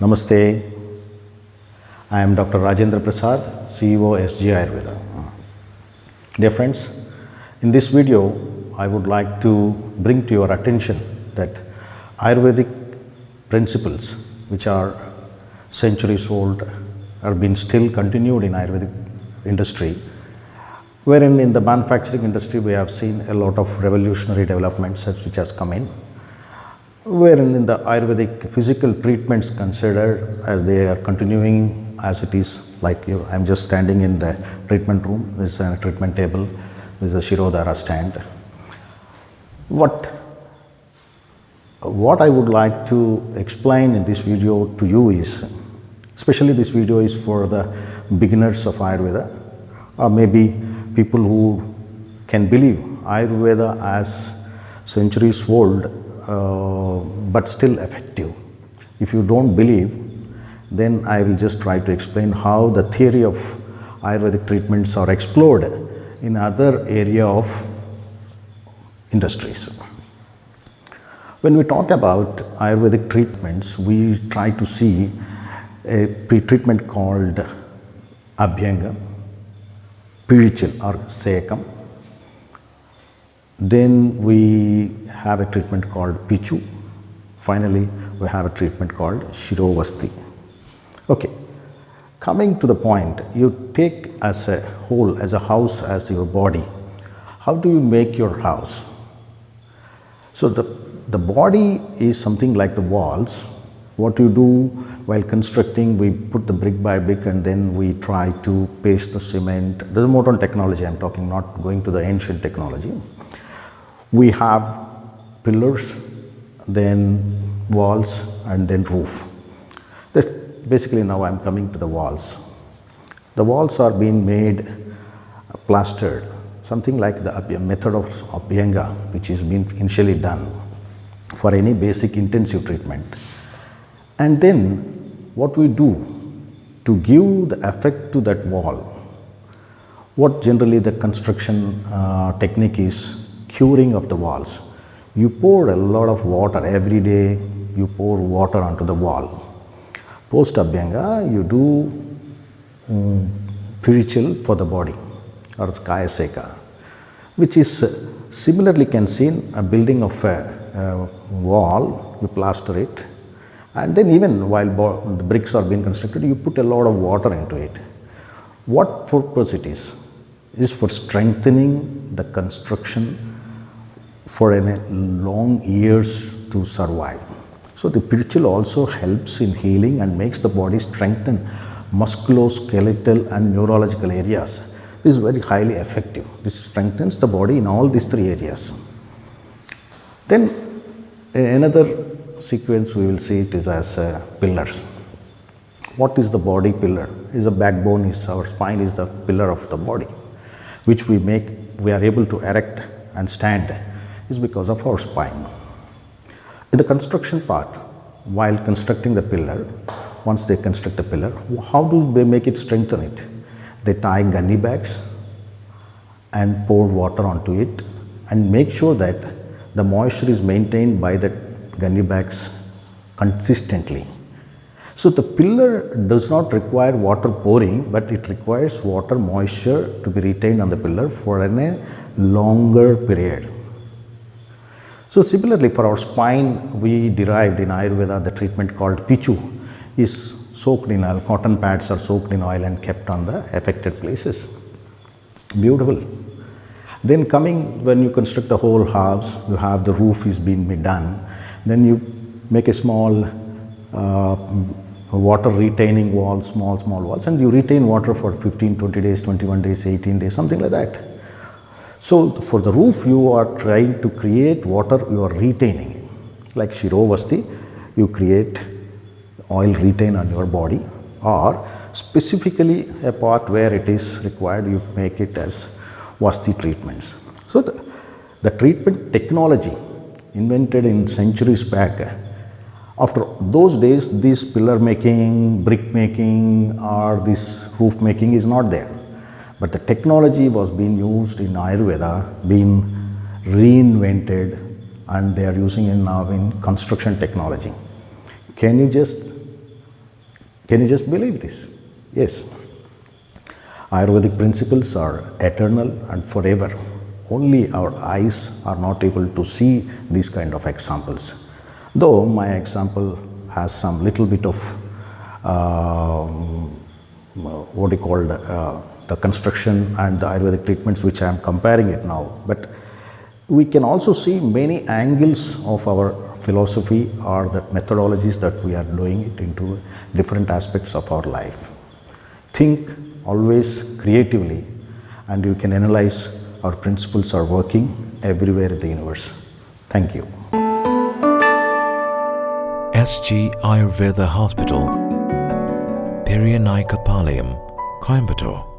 Namaste. I am Dr. Rajendra Prasad, CEO SG Ayurveda. Dear friends, in this video, I would like to bring to your attention that Ayurvedic principles, which are centuries old, are being still continued in Ayurvedic industry, wherein in the manufacturing industry we have seen a lot of revolutionary developments which has come in, wherein in the Ayurvedic physical treatments considered as they are continuing as it is. Like I'm just standing in the treatment room, this is a treatment table, this is a Shirodhara stand. What I would like to explain in this video to you is, especially this video is for the beginners of Ayurveda, or maybe people who can believe Ayurveda as centuries old but still effective. If you don't believe, then I will just try to explain how the theory of Ayurvedic treatments are explored in other area of industries. When we talk about Ayurvedic treatments, we try to see a pre-treatment called Abhyanga, Pirichil or Sekam. Then we have a treatment called Pichu. Finally, we have a treatment called Shirovasti. Okay, coming to the point, you take as a whole, as a house, as your body. How do you make your house? So the body is something like the walls. What you do while constructing, we put the brick by brick and then we try to paste the cement. This is modern technology I'm talking, not going to the ancient technology. We have pillars, then walls, and then roof. Basically now I'm coming to the walls. The walls are being made plastered, something like the method of Abhyanga, which is being initially done for any basic intensive treatment. And then what we do to give the effect to that wall, what generally the construction technique is curing of the walls. You pour a lot of water every day, you pour water onto the wall. Post Abhyanga, you do Pirichil for the body, or Kaya Seka, which is similarly can see in a building of a wall, you plaster it, and then even while the bricks are being constructed, you put a lot of water into it. What purpose it is? It is for strengthening the construction for long years to survive. So the Pirichil also helps in healing and makes the body strengthen musculoskeletal and neurological areas. This is very highly effective. This strengthens the body in all these three areas. Then another sequence we will see it is as pillars. What is the body pillar? Is a backbone, is our spine is the pillar of the body, which we are able to erect and stand is because of our spine. In the construction part, while constructing the pillar, once they construct the pillar, how do they make it, strengthen it? They tie gunny bags and pour water onto it and make sure that the moisture is maintained by the gunny bags consistently. So the pillar does not require water pouring, but it requires water moisture to be retained on the pillar for a longer period. So similarly for our spine, we derived in Ayurveda the treatment called Pichu is soaked in oil, cotton pads are soaked in oil and kept on the affected places. Beautiful. Then coming, when you construct the whole house, you have the roof is being done, then you make a small water retaining walls, small walls, and you retain water for 15, 20 days, 21 days, 18 days, something like that. So for the roof, you are trying to create water, you are retaining. Like Shirovasti, you create oil retain on your body, or specifically a part where it is required, you make it as Vasti treatments. So the treatment technology invented in centuries back, after those days, this pillar making, brick making, or this roof making is not there. But the technology was being used in Ayurveda, being reinvented, and they are using it now in construction technology. Can you just Can you just believe this? Yes. Ayurvedic principles are eternal and forever. Only our eyes are not able to see these kind of examples. Though my example has some little bit of what do you call the construction and the Ayurvedic treatments which I am comparing it now. But we can also see many angles of our philosophy or the methodologies that we are doing it into different aspects of our life. Think always creatively, and you can analyze our principles are working everywhere in the universe. Thank you. SG Ayurveda Hospital, Periyanaikapalayam, Coimbatore.